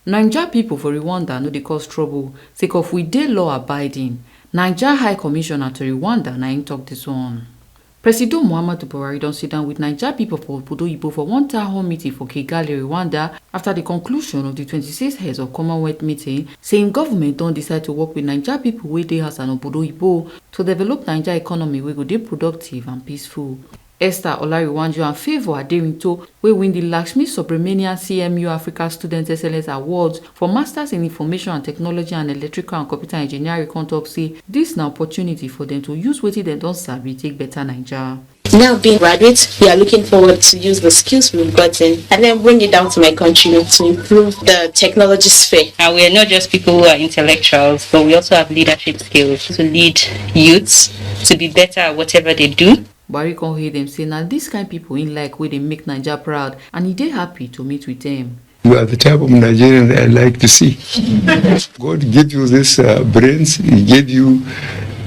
Naija people for Rwanda no dey cause trouble sake of we dey law abiding. Naija High Commissioner to Rwanda na im tok dis one. President Muhammadu Buhari don sit down with Naija people for Obodo Oyibo for one town hall meeting for Kigali, Rwanda after the conclusion of the 26th Heads of Commonwealth meeting, saying government don decide to work with Naija people wey dey house and Obodo Oyibo to develop Naija economy wey go dey productive and peaceful. Esther Olariwanjo and Favour Aderinto wey win the Lakshmi Subramanian CMU Africa Student Excellence Awards for Masters in Information and Technology and Electrical and Computer Engineering come talk say dis na opportunity for them to use wetin dem don sabi take better Naija. Now being graduates, we are looking forward to use the skills we've gotten and then bring it down to my country to improve the technology sphere. And we are not just people who are intellectuals, but we also have leadership skills to lead youths to be better at whatever they do. Buhari come hear them say na dis kind people in like wey dey make Naija proud and he dey happy to meet with them. You are the type of Nigerian that I like to see. God gave you this brains, He gave you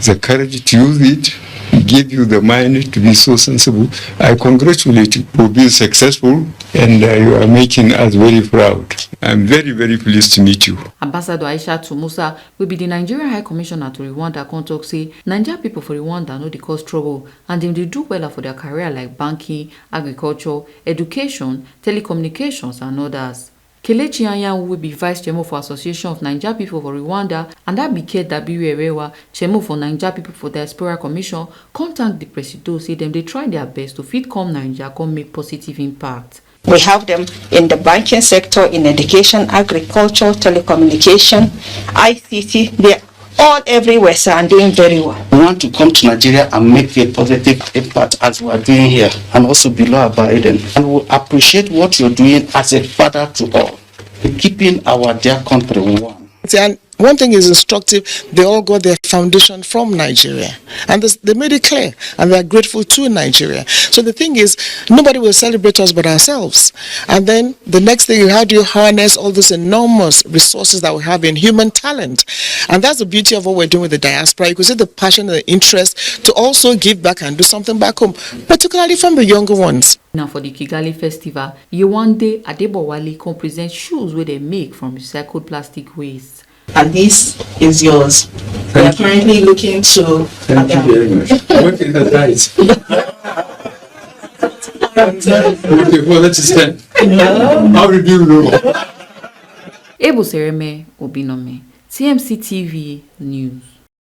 the courage to use it, He gave you the mind to be so sensible. I congratulate you for being successful and you are making us very proud. I'm very, very pleased to meet you. Ambassador Aisha Musa will be the Nigerian High Commissioner to Rwanda come talk say Naija people for Rwanda no dey cause trouble and dem dey do well for their career like banking, agriculture, education, telecommunications and others. Kelechi Anyanwu will be Vice Chairman for Association of Naija People for Rwanda and Abike Dabiru Erewa, Chairman for Naija People for Diaspora Commission, contact the President say them they try their best to fit come Naija come make positive impact. We have them in the banking sector, in education, agriculture, telecommunication, ICT. They're all everywhere, sir, and doing very well. We want to come to Nigeria and make a positive impact as we are doing here, and also be law abiding. And we appreciate what you're doing as a father to all, keeping our dear country warm. And one thing is instructive, they all got their foundation from Nigeria. And they made it clear, and they are grateful to Nigeria. So the thing is, nobody will celebrate us but ourselves. And then the next thing, how do you harness all these enormous resources that we have in human talent? And that's the beauty of what we're doing with the diaspora. You can see the passion and the interest to also give back and do something back home, particularly from the younger ones. Now for the Kigali Festival, Yewande Adebowale can present shoes where they make from recycled plastic waste. And this is yours. We are currently looking to... Thank you very much. What is the size? Okay, well, let's stand. How did you know? Ebo Sereme Obinome, TMC TV News.